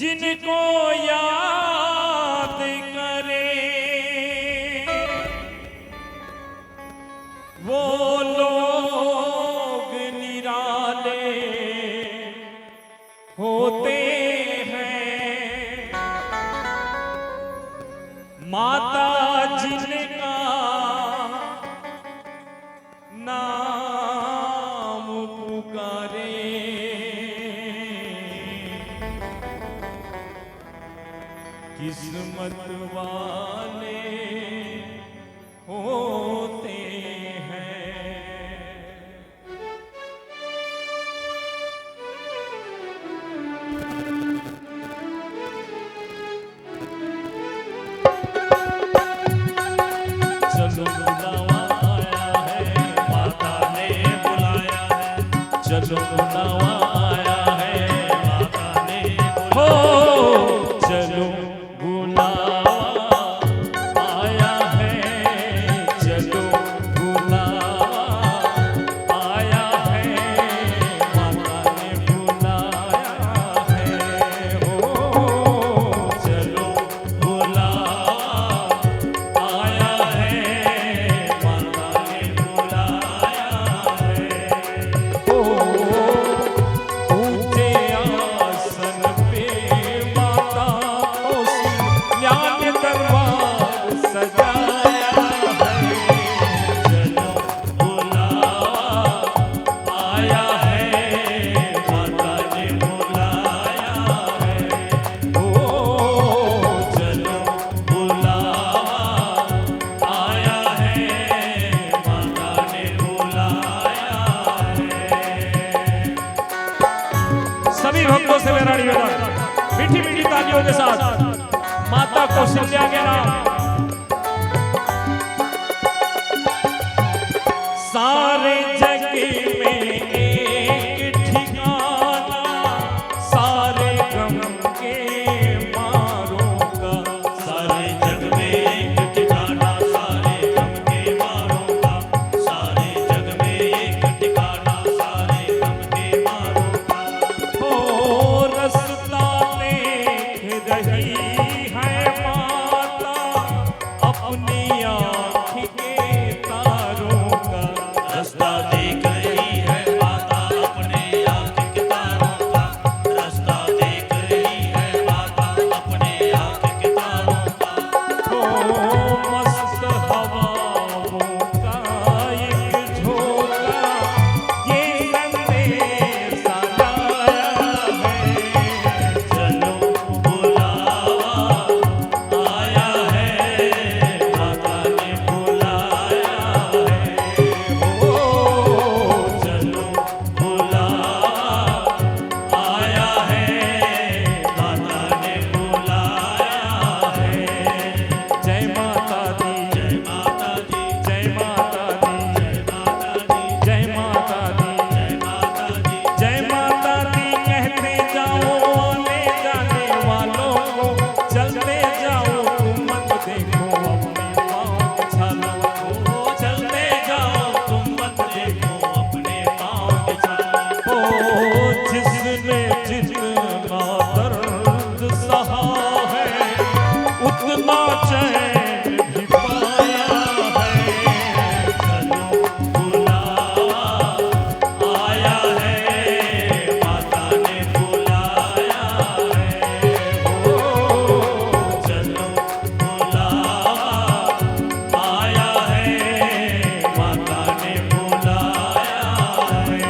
जिनको याद करे वो लोग निराले होते हैं। माता जिनका नाम पुकारे किस्मत वाले होते हैं। चलो बुलावा आया है, माता ने बुलाया है। चलो बुलावा आया है, माता ने बुलाया। चलो सभी भक्तों से मेरा निवेदन मीठी मीठी तालियों के साथ माता कौशल्या के नाम सारे जग में एक ठिकाना, सारे गम के मारों का। सारे जग में एक ठिकाना, सारे गम के मारों का। सारे जग में एक ठिकाना, सारे गम के मारों का। ओ रस्ता देख रही है माता अपनी आँख के तारों का। रास्ता देख रही है माता अपने आँख के तारों का। रास्ता देख रही है माता अपने आँख के तारों का। ओ मस्त हवाओं का एक झोंका ये संदेश लाया है। चलो बुलावा आया है, माता ने बुलाया है। चलो बुलावा आया है, माता ने बुलाया है। जय माता दी, जय माता दी, जय माता दी, जय माता दी, जय माता दी, जय माता दी, जय माता दी कहते जाओ आने जाने वालों को। चलते जाओ तुम मत देखो अपने पाँव के छालों को। चलते जाओ तुम मत देखो अपने पाँव के छालों को। जिसने जितना दर्द सहा है उतना चैन भी पाया है। चलो बुलावा आया है, माता ने बुलाया है। चलो बुलावा आया है, माता ने बुलाया है।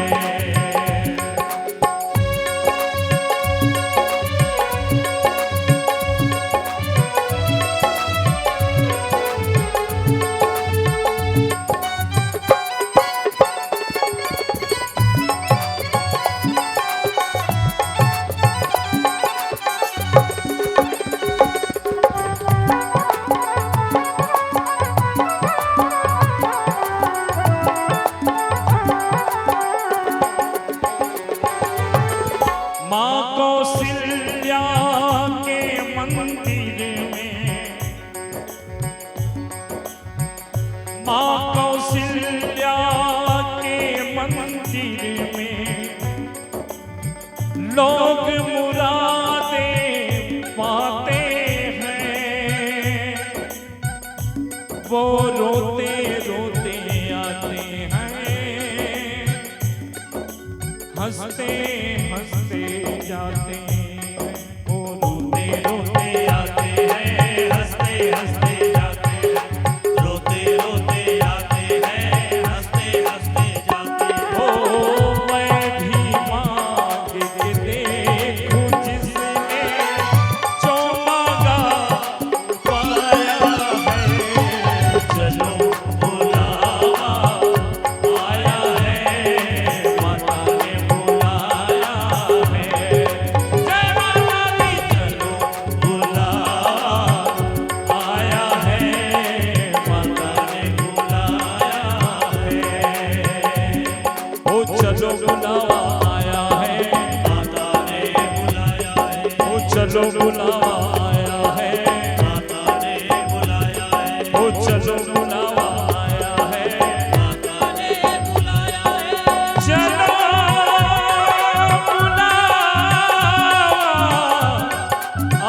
माँ कौशल्या के मंदिर में, माँ कौशल्या के मंदिर में लोग मुरादें आते हैं, वो रोते रोते आते हैं, हंसते हंसते जाते हैं, रोते रोते आते हैं, हंसते हंसते जाते हैं। ओ मैं भी मांग के देखूं जिसने जो मांगा पाया है। चलो बुलावा आया है, माता ने बुलाया है। जय माता दी। चलो बुलावा आया है, माता ने बुलाया है। ओ चलो बुलावा आया है, माता ने बुलाया है, ओ चलो बुलावा आया है, माता ने बुलाया है, ओ चलो बुलावा आया है, माता ने बुलाया है। चलो बुलावा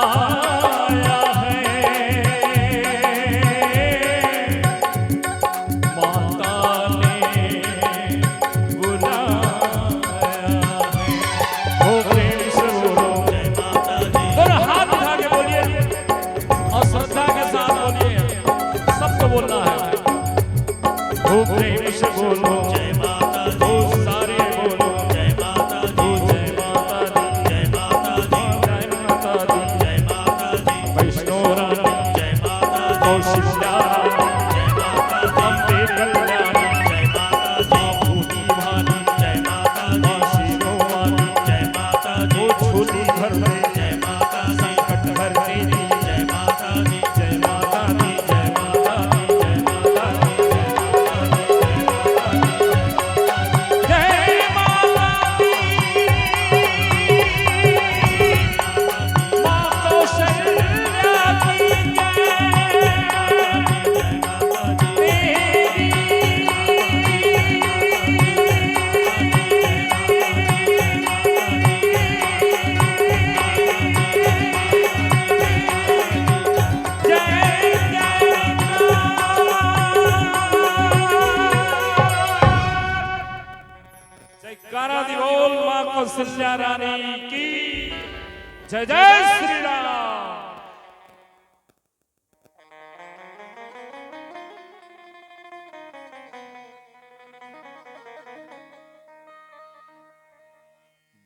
आया है। माता ने बुलाया है। ओ प्रेम से बोलो, जय माता दी, दोनों हाथ उठा के बोलिए और श्रद्धा के साथ बोलिए, सबको बोलना है। ओ प्रेम से बोलो, जय माता दी, ओ सारे बोलो, जय माता ओ दी, जय माता दी, जय माता दी, जय माता दी, जय माता दी, वैष्णो रानी, जय माता दी, कौशल्या रानी, जय माता दी, अम्बे कल्याणी, जय माता दी, भूमि भानी, जय माता दी, शिरोवानी, जय माता दी, ओ झोली भर दे, जय माता दी, संकट हरने की, जय माता दी, जय माता दी, जय माता दी, जय माता दी, जय माता दी, माँ कौशल्या की जयकारा दी बोल माँ कौशल्या रानी की जय। जय श्री राम।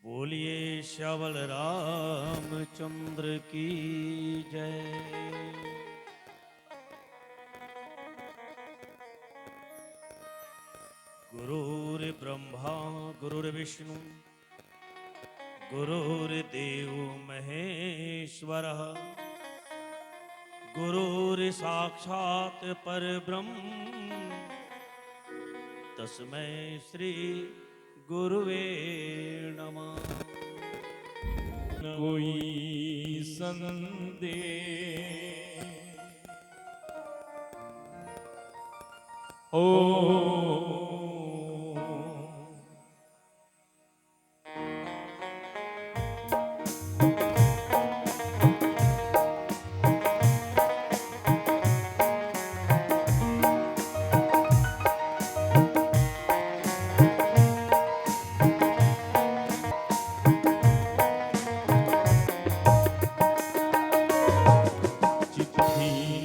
बोलिए श्यावल रामचंद्र की जय। गुरुर्ब्रह्मा गुरुर्विष्णु गुरुर्देव महेश्वरः, गुरुर्साक्षात् परब्रह्म, तस्मै श्री गुरुवे नमः। कोई संदेह ओ चिट्ठी